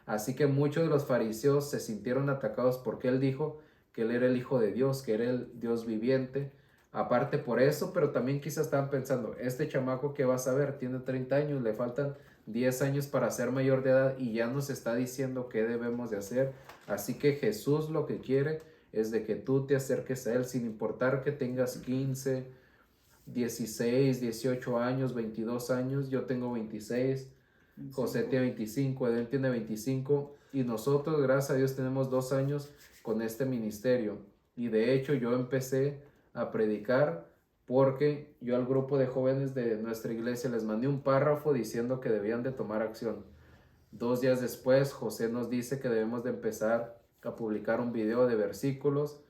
Así que muchos de los fariseos se sintieron atacados porque él dijo que él era el Hijo de Dios, que era el Dios viviente. Aparte por eso, pero también quizás estaban pensando, este chamaco que vas a ver tiene 30 años, le faltan 10 años para ser mayor de edad y ya nos está diciendo qué debemos de hacer. Así que Jesús lo que quiere es de que tú te acerques a Él sin importar que tengas 15, 16, 18 años, 22 años. Yo tengo 26, José tiene 25, Edén tiene 25 y nosotros, gracias a Dios, tenemos 2 años con este ministerio. Y de hecho yo empecé a predicar porque yo al grupo de jóvenes de nuestra iglesia les mandé un párrafo diciendo que debían de tomar acción. 2 días después, José nos dice que debemos de empezar a publicar un video de versículos.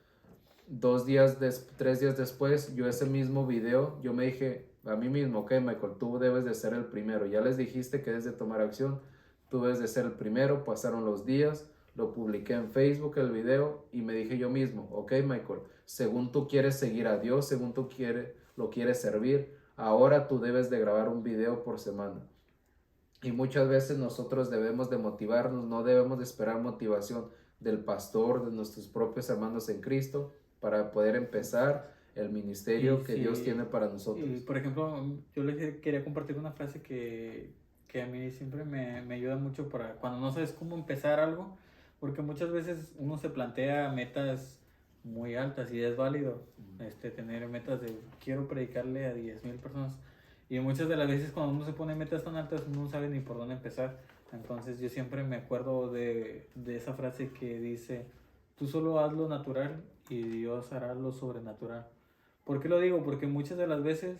3 días después, yo ese mismo video, yo me dije, a mí mismo, ok, Michael, tú debes de ser el primero. Ya les dijiste que debes de tomar acción, tú debes de ser el primero. Pasaron los días, lo publiqué en Facebook el video y me dije yo mismo, ok, Michael, según tú quieres seguir a Dios, según tú lo quieres servir, ahora tú debes de grabar un video por semana. Y muchas veces nosotros debemos de motivarnos, no debemos de esperar motivación del pastor, de nuestros propios hermanos en Cristo, para poder empezar el ministerio que Dios tiene para nosotros. Y por ejemplo, yo les quería compartir una frase que a mí siempre me ayuda mucho para cuando no sabes cómo empezar algo, porque muchas veces uno se plantea metas muy altas y es válido tener metas de quiero predicarle a 10,000 personas. Y muchas de las veces cuando uno se pone metas tan altas, uno no sabe ni por dónde empezar. Entonces yo siempre me acuerdo de esa frase que dice, tú solo haz lo natural y Dios hará lo sobrenatural. ¿Por qué lo digo? Porque muchas de las veces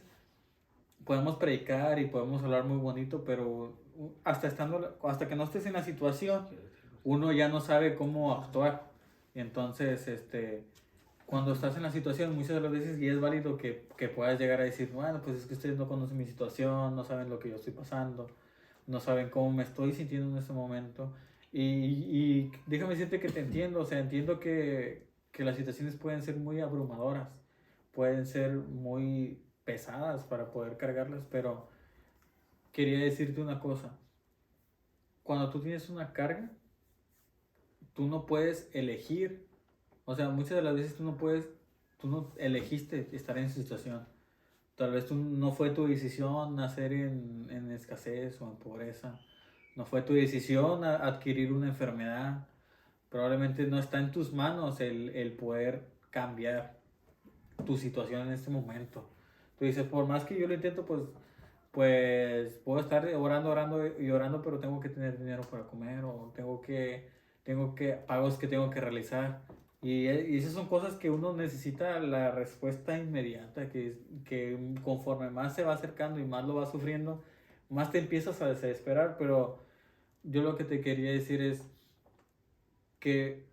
podemos predicar y podemos hablar muy bonito, pero hasta que no estés en la situación, uno ya no sabe cómo actuar. Entonces, cuando estás en la situación, muchas de las veces, y es válido que puedas llegar a decir, bueno, pues es que ustedes no conocen mi situación, no saben lo que yo estoy pasando, no saben cómo me estoy sintiendo en este momento. Y déjame decirte que te entiendo, o sea, entiendo que las situaciones pueden ser muy abrumadoras, pueden ser muy pesadas para poder cargarlas, pero quería decirte una cosa. Cuando tú tienes una carga, tú no puedes elegir. O sea, muchas de las veces tú no elegiste estar en esa situación. Tal vez no fue tu decisión nacer en escasez o en pobreza. No fue tu decisión adquirir una enfermedad. Probablemente no está en tus manos el poder cambiar tu situación en este momento. Tú dices, por más que yo lo intento, pues puedo estar orando y orando, pero tengo que tener dinero para comer o pagos que tengo que realizar. Y esas son cosas que uno necesita la respuesta inmediata, que conforme más se va acercando y más lo va sufriendo, más te empiezas a desesperar. Pero yo lo que te quería decir es que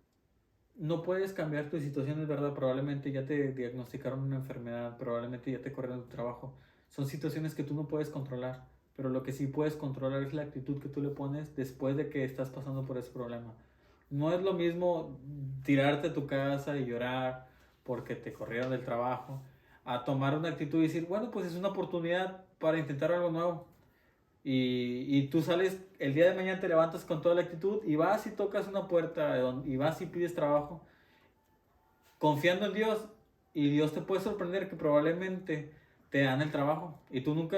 no puedes cambiar tu situación, es verdad, probablemente ya te diagnosticaron una enfermedad, probablemente ya te corrieron tu trabajo. Son situaciones que tú no puedes controlar, pero lo que sí puedes controlar es la actitud que tú le pones después de que estás pasando por ese problema. No es lo mismo tirarte a tu casa y llorar porque te corrieron del trabajo, a tomar una actitud y decir, bueno, pues es una oportunidad para intentar algo nuevo. Y tú sales, el día de mañana te levantas con toda la actitud y vas y tocas una puerta y vas y pides trabajo, confiando en Dios, y Dios te puede sorprender que probablemente te dan el trabajo y tú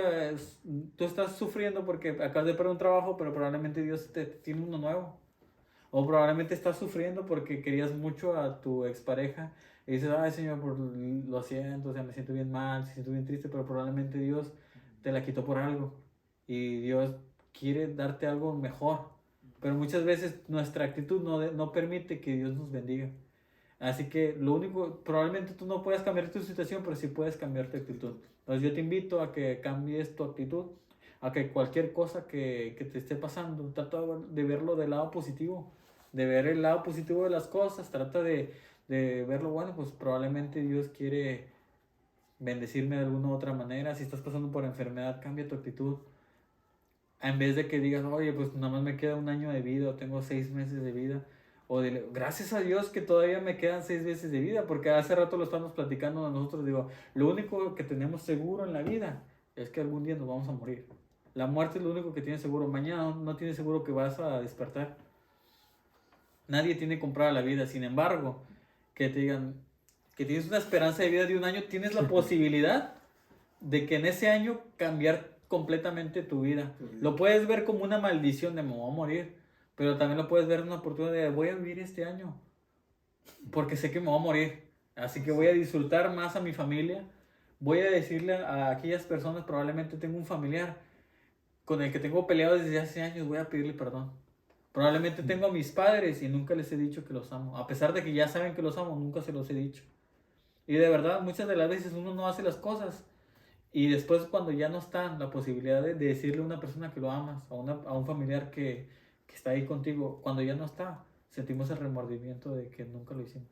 estás sufriendo porque acabas de perder un trabajo, pero probablemente Dios te tiene uno nuevo. O probablemente estás sufriendo porque querías mucho a tu expareja y dices, ay Señor, lo siento, o sea, me siento bien mal, me siento bien triste, pero probablemente Dios te la quitó por algo y Dios quiere darte algo mejor. Pero muchas veces nuestra actitud no permite que Dios nos bendiga. Así que lo único, probablemente tú no puedas cambiar tu situación, pero sí puedes cambiar tu actitud. Entonces yo te invito a que cambies tu actitud, a que cualquier cosa que te esté pasando, trata de verlo del lado positivo, de ver el lado positivo de las cosas, trata de verlo, bueno, pues probablemente Dios quiere bendecirme de alguna u otra manera. Si estás pasando por enfermedad, cambia tu actitud. En vez de que digas, oye, pues nada más me queda un año de vida o tengo 6 meses de vida. O dile, gracias a Dios que todavía me quedan 6 meses de vida, porque hace rato lo estamos platicando nosotros. Digo, lo único que tenemos seguro en la vida es que algún día nos vamos a morir. La muerte es lo único que tienes seguro. Mañana no tienes seguro que vas a despertar. Nadie tiene comprada la vida. Sin embargo, que te digan que tienes una esperanza de vida de un año, tienes la posibilidad de que en ese año cambiar completamente tu vida. Lo puedes ver como una maldición de me voy a morir, pero también lo puedes ver una oportunidad de voy a vivir este año porque sé que me voy a morir, así que voy a disfrutar más a mi familia, voy a decirle a aquellas personas, probablemente tengo un familiar con el que tengo peleado desde hace años, voy a pedirle perdón. Probablemente tengo a mis padres y nunca les he dicho que los amo, a pesar de que ya saben que los amo, nunca se los he dicho. Y de verdad, muchas de las veces uno no hace las cosas y después cuando ya no está la posibilidad de decirle a una persona que lo amas, a un familiar que está ahí contigo, cuando ya no está, sentimos el remordimiento de que nunca lo hicimos.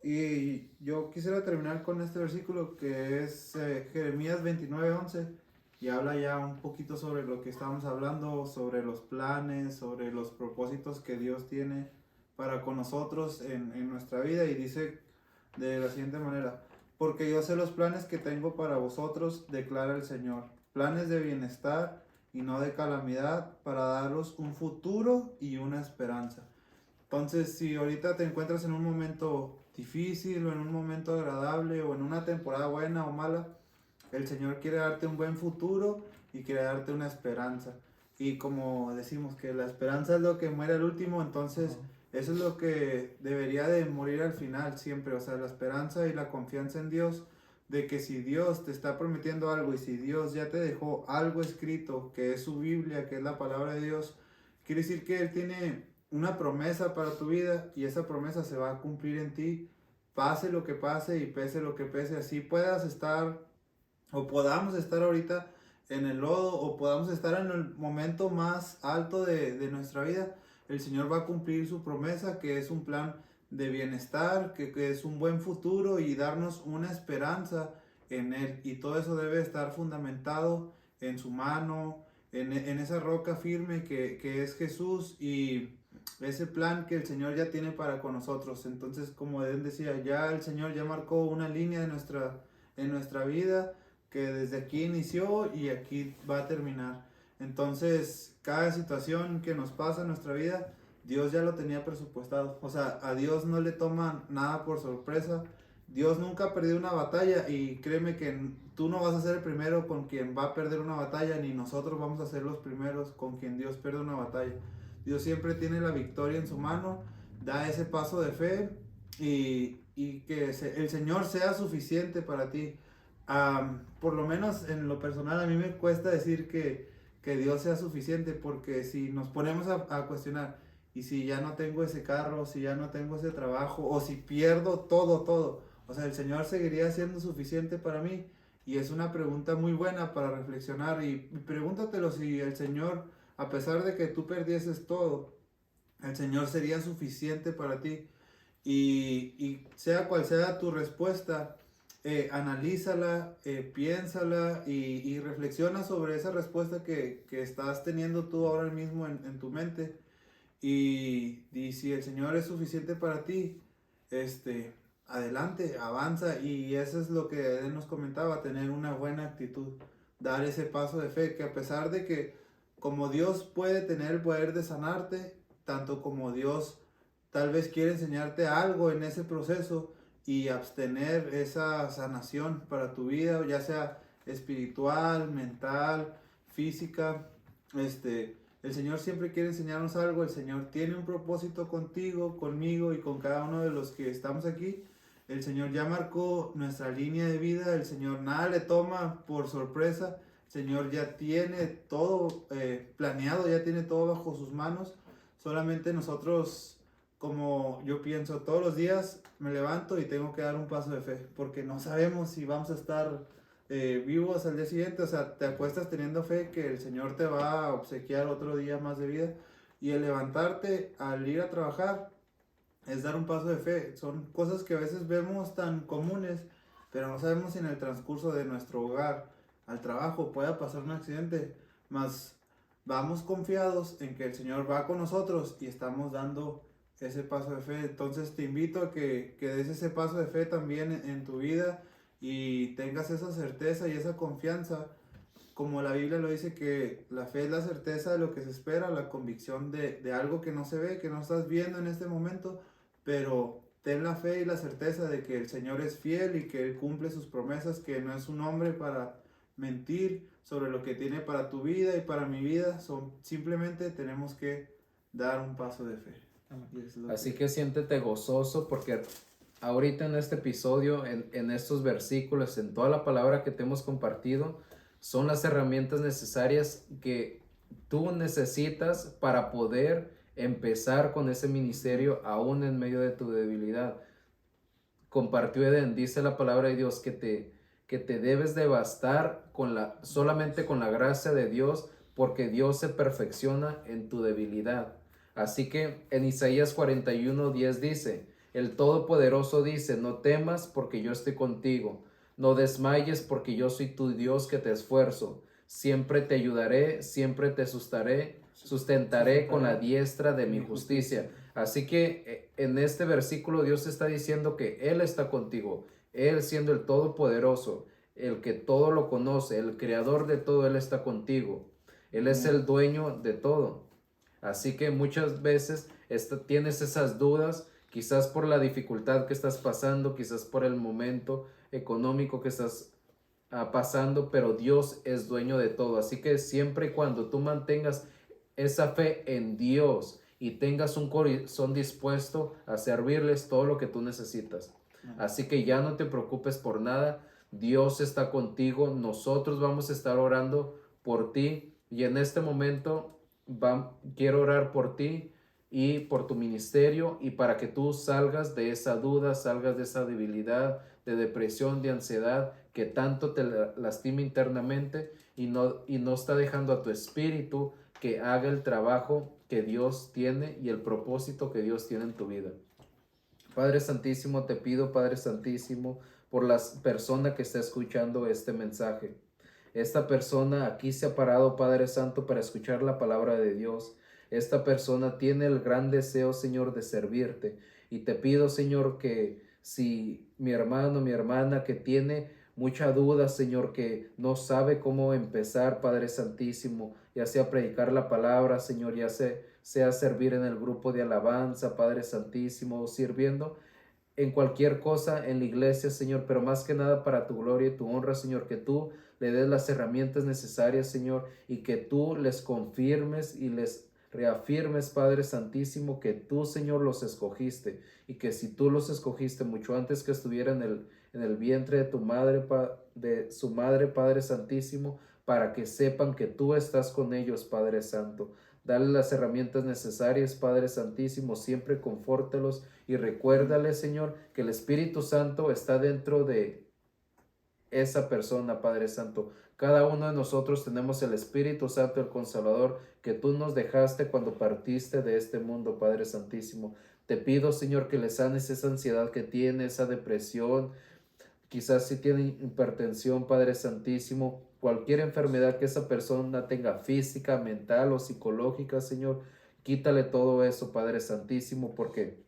Y yo quisiera terminar con este versículo que es Jeremías 29:11 y habla ya un poquito sobre lo que estábamos hablando, sobre los planes, sobre los propósitos que Dios tiene para con nosotros en nuestra vida, y dice de la siguiente manera: porque yo sé los planes que tengo para vosotros, declara el Señor, planes de bienestar y no de calamidad, para daros un futuro y una esperanza. Entonces, si ahorita te encuentras en un momento difícil o en un momento agradable o en una temporada buena o mala, el Señor quiere darte un buen futuro y quiere darte una esperanza. Y como decimos que la esperanza es lo que muere al último, entonces eso es lo que debería de morir al final siempre. O sea, la esperanza y la confianza en Dios, de que si Dios te está prometiendo algo y si Dios ya te dejó algo escrito, que es su Biblia, que es la palabra de Dios, quiere decir que Él tiene una promesa para tu vida y esa promesa se va a cumplir en ti, pase lo que pase y pese lo que pese. Así puedas estar o podamos estar ahorita en el lodo o podamos estar en el momento más alto de nuestra vida, el Señor va a cumplir su promesa, que es un plan de bienestar, que es un buen futuro y darnos una esperanza en Él. Y todo eso debe estar fundamentado en su mano, en esa roca firme que es Jesús, y ese plan que el Señor ya tiene para con nosotros. Entonces, como Edén decía, ya el Señor ya marcó una línea en nuestra vida, que desde aquí inició y aquí va a terminar. Entonces, cada situación que nos pasa en nuestra vida, Dios ya lo tenía presupuestado. O sea, a Dios no le toma nada por sorpresa. Dios nunca ha perdido una batalla, y créeme que tú no vas a ser el primero con quien va a perder una batalla, ni nosotros vamos a ser los primeros con quien Dios pierde una batalla. Dios siempre tiene la victoria en su mano, da ese paso de fe y que el Señor sea suficiente para ti. Por lo menos en lo personal a mí me cuesta decir que Dios sea suficiente, porque si nos ponemos a cuestionar, y si ya no tengo ese carro, si ya no tengo ese trabajo, o si pierdo todo, o sea, el Señor seguiría siendo suficiente para mí. Y es una pregunta muy buena para reflexionar, y pregúntatelo: si el Señor, a pesar de que tú perdieses todo, el Señor sería suficiente para ti. Y sea cual sea tu respuesta, analízala, piénsala y reflexiona sobre esa respuesta que estás teniendo tú ahora mismo en tu mente. Y si el Señor es suficiente para ti, adelante, avanza. Y eso es lo que Él nos comentaba: tener una buena actitud, dar ese paso de fe, que a pesar de que como Dios puede tener el poder de sanarte, tanto como Dios tal vez quiere enseñarte algo en ese proceso y abstener esa sanación para tu vida, ya sea espiritual, mental, física. El Señor siempre quiere enseñarnos algo. El Señor tiene un propósito contigo, conmigo y con cada uno de los que estamos aquí. El Señor ya marcó nuestra línea de vida. El Señor nada le toma por sorpresa. El Señor ya tiene todo planeado, ya tiene todo bajo sus manos. Solamente nosotros, como yo pienso todos los días, me levanto y tengo que dar un paso de fe, porque no sabemos si vamos a estar vivos al día siguiente. O sea, te acuestas teniendo fe que el Señor te va a obsequiar otro día más de vida, y el levantarte al ir a trabajar es dar un paso de fe. Son cosas que a veces vemos tan comunes, pero no sabemos si en el transcurso de nuestro hogar al trabajo pueda pasar un accidente, mas vamos confiados en que el Señor va con nosotros y estamos dando ese paso de fe. Entonces te invito a que des ese paso de fe también en tu vida y tengas esa certeza y esa confianza, como la Biblia lo dice, que la fe es la certeza de lo que se espera, la convicción de algo que no se ve, que no estás viendo en este momento, pero ten la fe y la certeza de que el Señor es fiel y que Él cumple sus promesas, que no es un hombre para mentir sobre lo que tiene para tu vida y para mi vida. Simplemente tenemos que dar un paso de fe. Así que siéntete gozoso, porque ahorita en este episodio, en estos versículos, en toda la palabra que te hemos compartido, son las herramientas necesarias que tú necesitas para poder empezar con ese ministerio aún en medio de tu debilidad. Compartió Eden, dice la palabra de Dios que te debes de bastar solamente con la gracia de Dios, porque Dios se perfecciona en tu debilidad. Así que en Isaías 41:10 dice: El Todopoderoso dice, no temas porque yo estoy contigo, no desmayes porque yo soy tu Dios que te esfuerzo. Siempre te ayudaré, siempre te sustentaré con la diestra de mi justicia. Así que en este versículo Dios está diciendo que Él está contigo, Él siendo el Todopoderoso, el que todo lo conoce, el creador de todo, Él está contigo. Él es el dueño de todo. Así que muchas veces tienes esas dudas, quizás por la dificultad que estás pasando, quizás por el momento económico que estás pasando, pero Dios es dueño de todo. Así que siempre y cuando tú mantengas esa fe en Dios y tengas un corazón dispuesto a servirles todo lo que tú necesitas. Así que ya no te preocupes por nada. Dios está contigo. Nosotros vamos a estar orando por ti. Y en este momento quiero orar por ti y por tu ministerio y para que tú salgas de esa duda, salgas de esa debilidad, de depresión, de ansiedad que tanto te lastima internamente y no está dejando a tu espíritu que haga el trabajo que Dios tiene y el propósito que Dios tiene en tu vida. Padre Santísimo, te pido, Padre Santísimo, por la persona que está escuchando este mensaje. Esta persona aquí se ha parado, Padre Santo, para escuchar la palabra de Dios. Esta persona tiene el gran deseo, Señor, de servirte. Y te pido, Señor, que si mi hermano, mi hermana que tiene mucha duda, Señor, que no sabe cómo empezar, Padre Santísimo, ya sea predicar la palabra, Señor, ya sea servir en el grupo de alabanza, Padre Santísimo, o sirviendo en cualquier cosa en la iglesia, Señor, pero más que nada para tu gloria y tu honra, Señor, que tú le des las herramientas necesarias, Señor, y que tú les confirmes y les reafirmes, Padre Santísimo, que tú, Señor, los escogiste y que si tú los escogiste mucho antes que estuviera en el vientre de tu madre, de su madre, Padre Santísimo, para que sepan que tú estás con ellos, Padre Santo. Dale las herramientas necesarias, Padre Santísimo, siempre confórtelos y recuérdale, Señor, que el Espíritu Santo está dentro de esa persona, Padre Santo. Cada uno de nosotros tenemos el Espíritu Santo, el Consolador, que tú nos dejaste cuando partiste de este mundo, Padre Santísimo. Te pido, Señor, que le sanes esa ansiedad que tiene, esa depresión, quizás si tiene hipertensión, Padre Santísimo, cualquier enfermedad que esa persona tenga física, mental o psicológica, Señor, quítale todo eso, Padre Santísimo, porque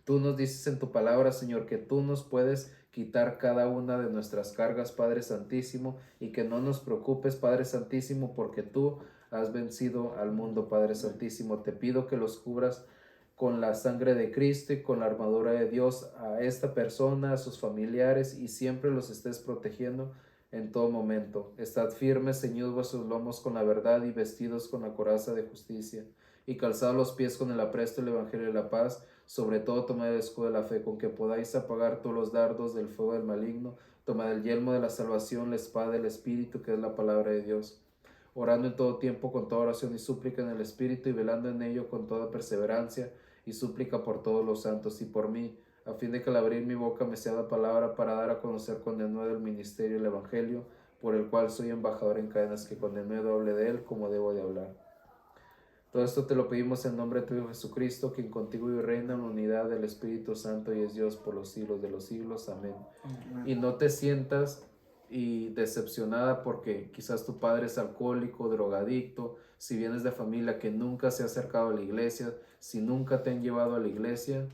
tú nos dices en tu palabra, Señor, que tú nos puedes quitar cada una de nuestras cargas, Padre Santísimo, y que no nos preocupes, Padre Santísimo, porque tú has vencido al mundo, Padre Santísimo. Te pido que los cubras con la sangre de Cristo y con la armadura de Dios a esta persona, a sus familiares, y siempre los estés protegiendo en todo momento. Estad firmes, ceñidos vuestros lomos con la verdad y vestidos con la coraza de justicia, y calzados los pies con el apresto del Evangelio de la paz. Sobre todo tomad el escudo de la fe, con que podáis apagar todos los dardos del fuego del maligno. Tomad el yelmo de la salvación, la espada del Espíritu, que es la palabra de Dios. Orando en todo tiempo con toda oración y súplica en el Espíritu, y velando en ello con toda perseverancia y súplica por todos los santos y por mí, a fin de que al abrir mi boca me sea la palabra para dar a conocer con denuedo el ministerio y el Evangelio, por el cual soy embajador en cadenas, que con denuedo hable de él como debo de hablar. Todo esto te lo pedimos en nombre de tu Hijo Jesucristo, quien contigo y reina en la unidad del Espíritu Santo y es Dios por los siglos de los siglos. Amén. Amén. Y no te sientas decepcionada porque quizás tu padre es alcohólico, drogadicto, si vienes de familia que nunca se ha acercado a la iglesia, si nunca te han llevado a la iglesia.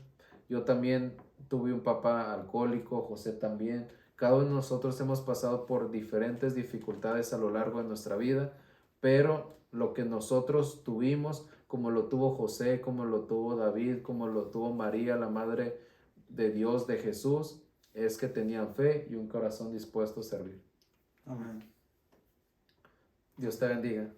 Yo también tuve un papá alcohólico, José también. Cada uno de nosotros hemos pasado por diferentes dificultades a lo largo de nuestra vida, pero lo que nosotros tuvimos, como lo tuvo José, como lo tuvo David, como lo tuvo María, la Madre de Dios, de Jesús, es que tenían fe y un corazón dispuesto a servir. Amén. Dios te bendiga.